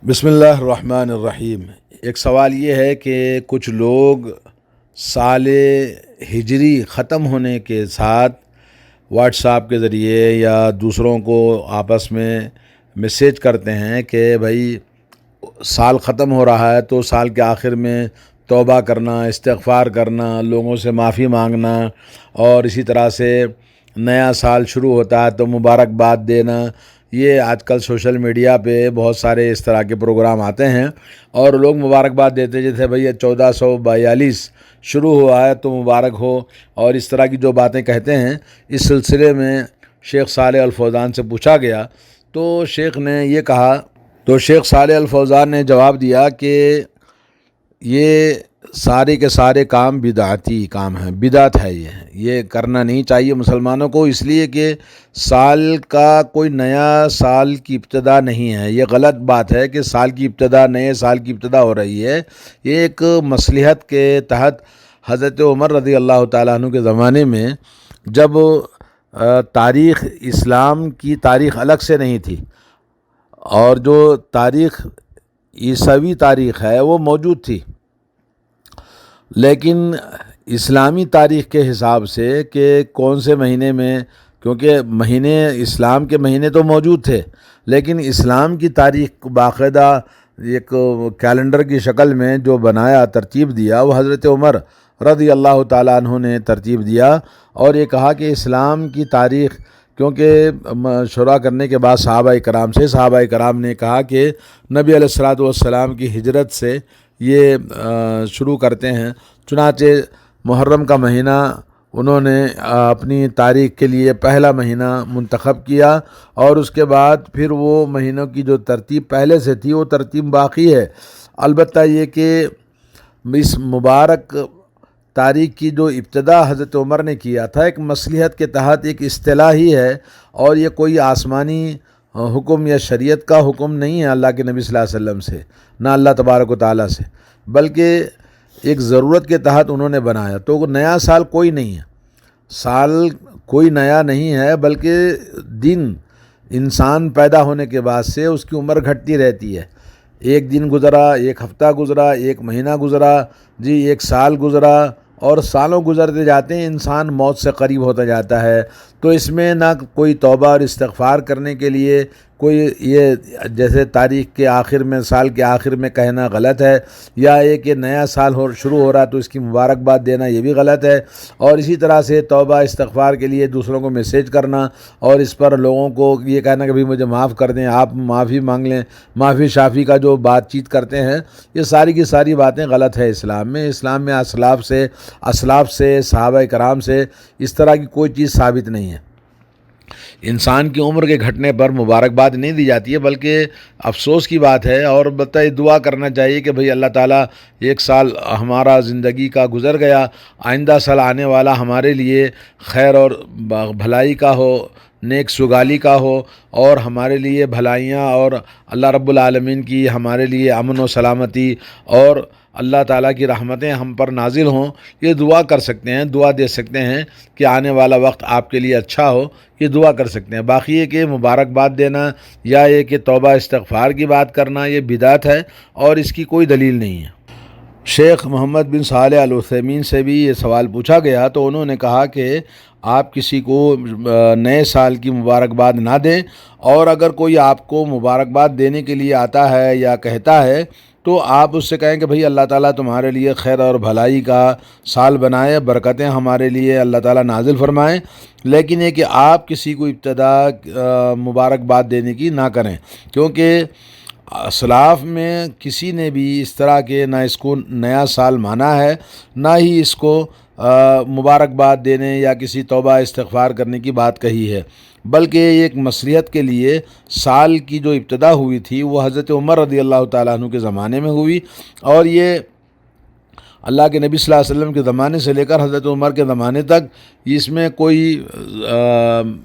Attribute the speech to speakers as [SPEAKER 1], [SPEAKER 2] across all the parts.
[SPEAKER 1] بسم اللہ الرحمن الرحیم۔ ایک سوال یہ ہے کہ کچھ لوگ سال ہجری ختم ہونے کے ساتھ واٹس ایپ کے ذریعے یا دوسروں کو آپس میں میسیج کرتے ہیں کہ بھائی سال ختم ہو رہا ہے تو سال کے آخر میں توبہ کرنا، استغفار کرنا، لوگوں سے معافی مانگنا، اور اسی طرح سے نیا سال شروع ہوتا ہے تو مبارکباد دینا۔ یہ آج کل سوشل میڈیا پہ بہت سارے اس طرح کے پروگرام آتے ہیں اور لوگ مبارکباد دیتے، جیسے بھئی 1442 شروع ہوا ہے تو مبارک ہو، اور اس طرح کی جو باتیں کہتے ہیں۔ اس سلسلے میں شیخ صالح الفوزان سے پوچھا گیا تو شیخ نے یہ کہا، تو شیخ صالح الفوزان نے جواب دیا کہ یہ سارے کے سارے کام بدعتی کام ہیں، بدعت ہے، یہ کرنا نہیں چاہیے مسلمانوں کو، اس لیے کہ سال کا کوئی نیا سال کی ابتدا نہیں ہے۔ یہ غلط بات ہے کہ سال کی ابتدا، نئے سال کی ابتدا ہو رہی ہے۔ یہ ایک مصلحت کے تحت حضرت عمر رضی اللہ تعالیٰ عنہ کے زمانے میں، جب تاریخ اسلام کی تاریخ الگ سے نہیں تھی اور جو تاریخ عیسوی تاریخ ہے وہ موجود تھی، لیکن اسلامی تاریخ کے حساب سے کہ کون سے مہینے میں، کیونکہ مہینے اسلام کے مہینے تو موجود تھے، لیکن اسلام کی تاریخ باقاعدہ ایک کیلنڈر کی شکل میں جو بنایا، ترتیب دیا، وہ حضرت عمر رضی اللہ تعالیٰ عنہ نے ترتیب دیا، اور یہ کہا کہ اسلام کی تاریخ، کیونکہ شورا کرنے کے بعد صحابہ کرام نے کہا کہ نبی علیہ الصلوۃ والسلام کی ہجرت سے یہ شروع کرتے ہیں، چنانچہ محرم کا مہینہ انہوں نے اپنی تاریخ کے لیے پہلا مہینہ منتخب کیا، اور اس کے بعد پھر وہ مہینوں کی جو ترتیب پہلے سے تھی وہ ترتیب باقی ہے۔ البتہ یہ کہ اس مبارک تاریخ کی جو ابتدا حضرت عمر نے کیا تھا، ایک مصلحت کے تحت ایک اصطلاحی ہے، اور یہ کوئی آسمانی حکم یا شریعت کا حکم نہیں ہے اللہ کے نبی صلی اللہ علیہ وسلم سے، نہ اللہ تبارک و تعالیٰ سے، بلکہ ایک ضرورت کے تحت انہوں نے بنایا۔ تو نیا سال کوئی نہیں ہے، سال کوئی نیا نہیں ہے، بلکہ دن انسان پیدا ہونے کے بعد سے اس کی عمر گھٹتی رہتی ہے۔ ایک دن گزرا، ایک ہفتہ گزرا، ایک مہینہ گزرا، ایک سال گزرا، اور سالوں گزرتے جاتے ہیں، انسان موت سے قریب ہوتا جاتا ہے۔ تو اس میں نہ کوئی توبہ اور استغفار کرنے کے لیے کوئی، یہ جیسے تاریخ کے آخر میں، سال کے آخر میں کہنا غلط ہے، یا ایک کہ نیا سال شروع ہو رہا تو اس کی مبارکباد دینا، یہ بھی غلط ہے۔ اور اسی طرح سے توبہ استغفار کے لیے دوسروں کو میسیج کرنا، اور اس پر لوگوں کو یہ کہنا کہ بھئی مجھے معاف کر دیں، آپ معافی مانگ لیں، معافی شافی کا جو بات چیت کرتے ہیں، یہ ساری کی ساری باتیں غلط ہے اسلام میں۔ اسلام میں اسلاف سے صحابہ کرام سے اس طرح کی کوئی چیز ثابت نہیں ہے۔ انسان کی عمر کے گھٹنے پر مبارکباد نہیں دی جاتی ہے، بلکہ افسوس کی بات ہے، اور البتہ یہ دعا کرنا چاہیے کہ بھئی اللہ تعالیٰ ایک سال ہمارا زندگی کا گزر گیا، آئندہ سال آنے والا ہمارے لیے خیر اور بھلائی کا ہو، نیک سگالی کا ہو، اور ہمارے لیے بھلائیاں، اور اللہ رب العالمین کی ہمارے لیے امن و سلامتی اور اللہ تعالیٰ کی رحمتیں ہم پر نازل ہوں۔ یہ دعا کر سکتے ہیں، دعا دے سکتے ہیں کہ آنے والا وقت آپ کے لیے اچھا ہو، یہ دعا کر سکتے ہیں۔ باقی یہ کہ مبارکباد دینا یا یہ کہ توبہ استغفار کی بات کرنا، یہ بدعت ہے اور اس کی کوئی دلیل نہیں ہے۔ شیخ محمد بن صالح العثیمین سے بھی یہ سوال پوچھا گیا تو انہوں نے کہا کہ آپ کسی کو نئے سال کی مبارکباد نہ دیں، اور اگر کوئی آپ کو مبارکباد دینے کے لیے آتا ہے یا کہتا ہے تو آپ اس سے کہیں کہ بھئی اللہ تعالیٰ تمہارے لیے خیر اور بھلائی کا سال بنائے، برکتیں ہمارے لیے اللہ تعالیٰ نازل فرمائیں، لیکن یہ کہ آپ کسی کو ابتدا مبارکباد دینے کی نہ کریں، کیونکہ اسلاف میں کسی نے بھی اس طرح کے نہ اس کو نیا سال مانا ہے، نہ ہی اس کو مبارکباد دینے یا کسی توبہ استغفار کرنے کی بات کہی ہے، بلکہ ایک مصلحت کے لیے سال کی جو ابتدا ہوئی تھی وہ حضرت عمر رضی اللہ تعالیٰ عنہ کے زمانے میں ہوئی، اور یہ اللہ کے نبی صلی اللہ علیہ وسلم کے زمانے سے لے کر حضرت عمر کے زمانے تک اس میں کوئی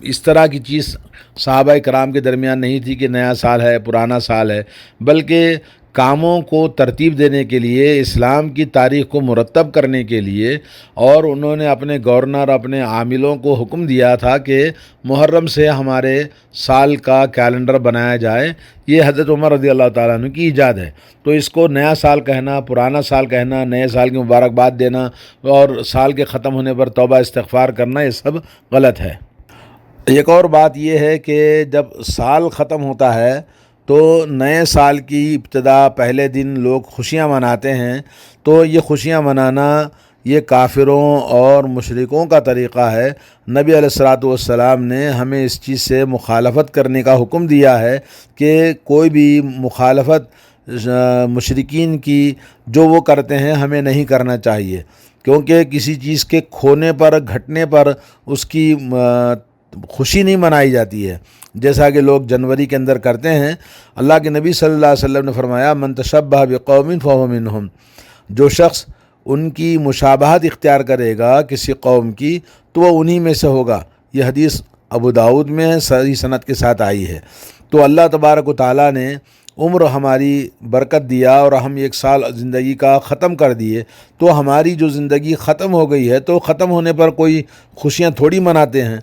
[SPEAKER 1] اس طرح کی چیز صحابہ کرام کے درمیان نہیں تھی کہ نیا سال ہے، پرانا سال ہے، بلکہ کاموں کو ترتیب دینے کے لیے، اسلام کی تاریخ کو مرتب کرنے کے لیے، اور انہوں نے اپنے گورنر، اپنے عاملوں کو حکم دیا تھا کہ محرم سے ہمارے سال کا کیلنڈر بنایا جائے۔ یہ حضرت عمر رضی اللہ تعالیٰ عنہ کی ایجاد ہے۔ تو اس کو نیا سال کہنا، پرانا سال کہنا، نئے سال کی مبارکباد دینا اور سال کے ختم ہونے پر توبہ استغفار کرنا، یہ سب غلط ہے۔ ایک اور بات یہ ہے کہ جب سال ختم ہوتا ہے تو نئے سال کی ابتدا پہلے دن لوگ خوشیاں مناتے ہیں، تو یہ خوشیاں منانا یہ کافروں اور مشرکوں کا طریقہ ہے۔ نبی علیہ الصلوۃ والسلام نے ہمیں اس چیز سے مخالفت کرنے کا حکم دیا ہے کہ کوئی بھی مخالفت مشرکین کی جو وہ کرتے ہیں ہمیں نہیں کرنا چاہیے، کیونکہ کسی چیز کے کھونے پر، گھٹنے پر اس کی خوشی نہیں منائی جاتی ہے، جیسا کہ لوگ جنوری کے اندر کرتے ہیں۔ اللہ کے نبی صلی اللہ علیہ وسلم نے فرمایا من تشبہ بقوم فہو منہم، جو شخص ان کی مشابہت اختیار کرے گا کسی قوم کی تو وہ انہی میں سے ہوگا۔ یہ حدیث ابو داؤد میں صحیح سند کے ساتھ آئی ہے۔ تو اللہ تبارک و تعالیٰ نے عمر ہماری برکت دیا اور ہم ایک سال زندگی کا ختم کر دیے، تو ہماری جو زندگی ختم ہو گئی ہے تو ختم ہونے پر کوئی خوشیاں تھوڑی مناتے ہیں۔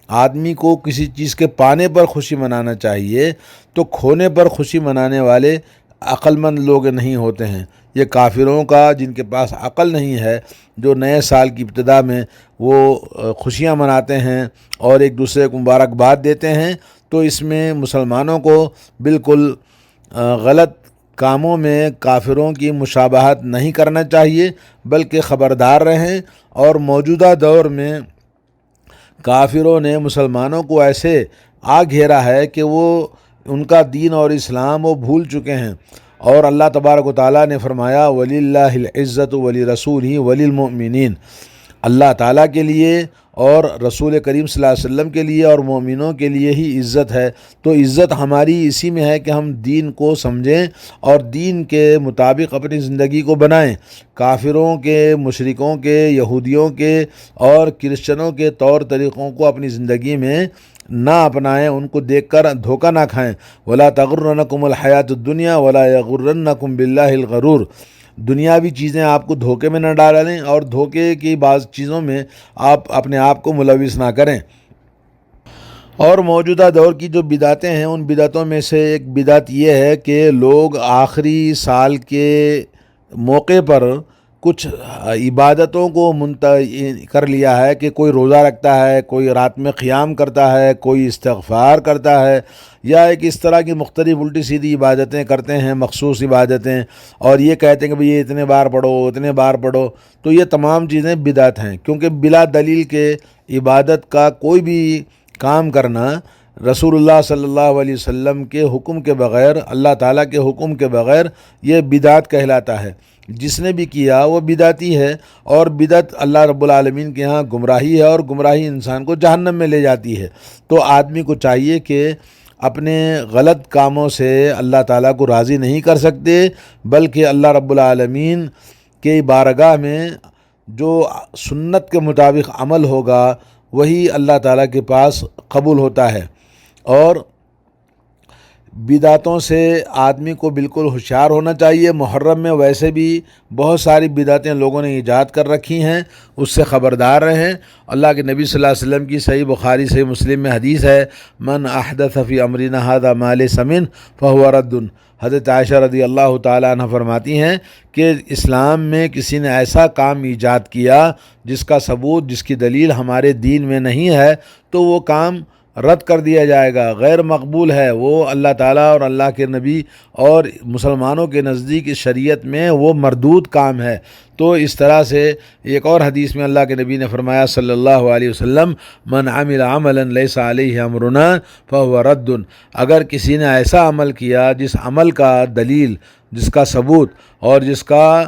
[SPEAKER 1] آدمی کو کسی چیز کے پانے پر خوشی منانا چاہیے، تو کھونے پر خوشی منانے والے عقل مند لوگ نہیں ہوتے ہیں۔ یہ کافروں کا، جن کے پاس عقل نہیں ہے، جو نئے سال کی ابتدا میں وہ خوشیاں مناتے ہیں اور ایک دوسرے کو مبارکباد دیتے ہیں، تو اس میں مسلمانوں کو بالکل غلط کاموں میں کافروں کی مشابہت نہیں کرنا چاہیے، بلکہ خبردار رہیں۔ اور موجودہ دور میں کافروں نے مسلمانوں کو ایسے آ گھیرا ہے کہ وہ ان کا دین اور اسلام وہ بھول چکے ہیں، اور اللہ تبارک و تعالیٰ نے فرمایا وَلِلَّهِ الْعِزَّةُ وَلِرَسُولِهِ وَلِلْمُؤْمِنِينَ، اللہ تعالیٰ کے لیے اور رسول کریم صلی اللہ علیہ وسلم کے لیے اور مومنوں کے لیے ہی عزت ہے۔ تو عزت ہماری اسی میں ہے کہ ہم دین کو سمجھیں اور دین کے مطابق اپنی زندگی کو بنائیں۔ کافروں کے، مشرکوں کے، یہودیوں کے اور کرسچنوں کے طور طریقوں کو اپنی زندگی میں نہ اپنائیں، ان کو دیکھ کر دھوکہ نہ کھائیں۔ وَلَا تَغُرَّنَّكُمُ الْحَيَاةُ الدُّنْيَا وَلَا يَغُرَّنَّكُمْ بِاللَّهِ الْغَرُورُ، دنیاوی چیزیں آپ کو دھوکے میں نہ ڈالیں اور دھوکے کی بعض چیزوں میں آپ اپنے آپ کو ملوث نہ کریں۔ اور موجودہ دور کی جو بدعتیں ہیں، ان بدعتوں میں سے ایک بدعت یہ ہے کہ لوگ آخری سال کے موقع پر کچھ عبادتوں کو کر لیا ہے کہ کوئی روزہ رکھتا ہے، کوئی رات میں قیام کرتا ہے، کوئی استغفار کرتا ہے، یا ایک اس طرح کی مختلف الٹی سیدھی عبادتیں کرتے ہیں، مخصوص عبادتیں، اور یہ کہتے ہیں کہ بھئی یہ اتنے بار پڑھو، اتنے بار پڑھو۔ تو یہ تمام چیزیں بدعت ہیں، کیونکہ بلا دلیل کے عبادت کا کوئی بھی کام کرنا رسول اللہ صلی اللہ علیہ وسلم کے حکم کے بغیر، اللہ تعالیٰ کے حکم کے بغیر، یہ بدعت کہلاتا ہے۔ جس نے بھی کیا وہ بدعتی ہے، اور بدعت اللہ رب العالمین کے ہاں گمراہی ہے، اور گمراہی انسان کو جہنم میں لے جاتی ہے۔ تو آدمی کو چاہیے کہ اپنے غلط کاموں سے اللہ تعالیٰ کو راضی نہیں کر سکتے، بلکہ اللہ رب العالمین کے بارگاہ میں جو سنت کے مطابق عمل ہوگا وہی اللہ تعالیٰ کے پاس قبول ہوتا ہے۔ اور بدعتوں سے آدمی کو بالکل ہوشیار ہونا چاہیے۔ محرم میں ویسے بھی بہت ساری بدعتیں لوگوں نے ایجاد کر رکھی ہیں، اس سے خبردار رہیں۔ اللہ کے نبی صلی اللہ علیہ وسلم کی صحیح بخاری صحیح مسلم میں حدیث ہے من احدث فی امرنا ھذا ما لیس منہ فہو رد۔ حضرت عائشہ رضی اللہ تعالیٰ عنہ فرماتی ہیں کہ اسلام میں کسی نے ایسا کام ایجاد کیا جس کا ثبوت، جس کی دلیل ہمارے دین میں نہیں ہے، تو وہ کام رد کر دیا جائے گا، غیر مقبول ہے، وہ اللہ تعالیٰ اور اللہ کے نبی اور مسلمانوں کے نزدیک شریعت میں وہ مردود کام ہے۔ تو اس طرح سے ایک اور حدیث میں اللہ کے نبی نے فرمایا صلی اللہ علیہ وسلم من عمل عملا لیس علیہ امرنا فہو رد، اگر کسی نے ایسا عمل کیا جس عمل کا دلیل، جس کا ثبوت اور جس کا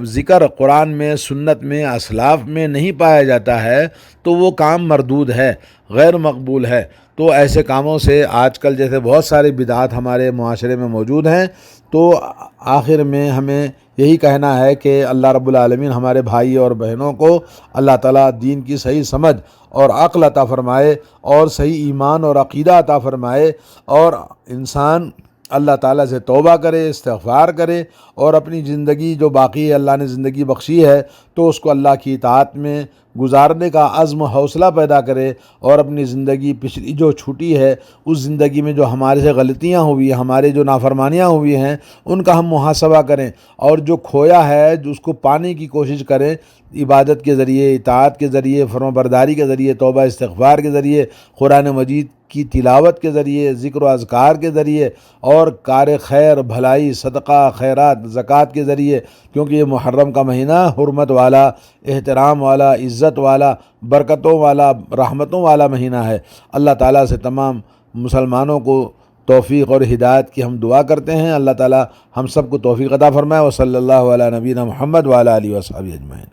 [SPEAKER 1] ذکر قرآن میں، سنت میں، اسلاف میں نہیں پایا جاتا ہے، تو وہ کام مردود ہے، غیر مقبول ہے۔ تو ایسے کاموں سے آج کل جیسے بہت سارے بدعات ہمارے معاشرے میں موجود ہیں، تو آخر میں ہمیں یہی کہنا ہے کہ اللہ رب العالمین ہمارے بھائی اور بہنوں کو اللہ تعالیٰ دین کی صحیح سمجھ اور عقل عطا فرمائے، اور صحیح ایمان اور عقیدہ عطا فرمائے، اور انسان اللہ تعالیٰ سے توبہ کرے، استغفار کرے، اور اپنی زندگی جو باقی ہے، اللہ نے زندگی بخشی ہے تو اس کو اللہ کی اطاعت میں گزارنے کا عزم و حوصلہ پیدا کرے، اور اپنی زندگی پچھلی جو چھوٹی ہے اس زندگی میں جو ہمارے سے غلطیاں ہوئی ہیں، ہمارے جو نافرمانیاں ہوئی ہیں، ان کا ہم محاسبہ کریں، اور جو کھویا ہے جو اس کو پانے کی کوشش کریں، عبادت کے ذریعے، اطاعت کے ذریعے، فرمانبرداری کے ذریعے، توبہ استغفار کے ذریعے، قرآن مجید کی تلاوت کے ذریعے، ذکر و اذکار کے ذریعے، اور کار خیر، بھلائی، صدقہ، خیرات، زکوٰۃ کے ذریعے، کیونکہ یہ محرم کا مہینہ حرمت والا، احترام والا، عزت والا، برکتوں والا، رحمتوں والا مہینہ ہے۔ اللہ تعالیٰ سے تمام مسلمانوں کو توفیق اور ہدایت کی ہم دعا کرتے ہیں۔ اللہ تعالیٰ ہم سب کو توفیق عطا فرمائے۔ وصلی اللہ علی نبینا محمد وعلی آلہ وصحبہ اجمعین۔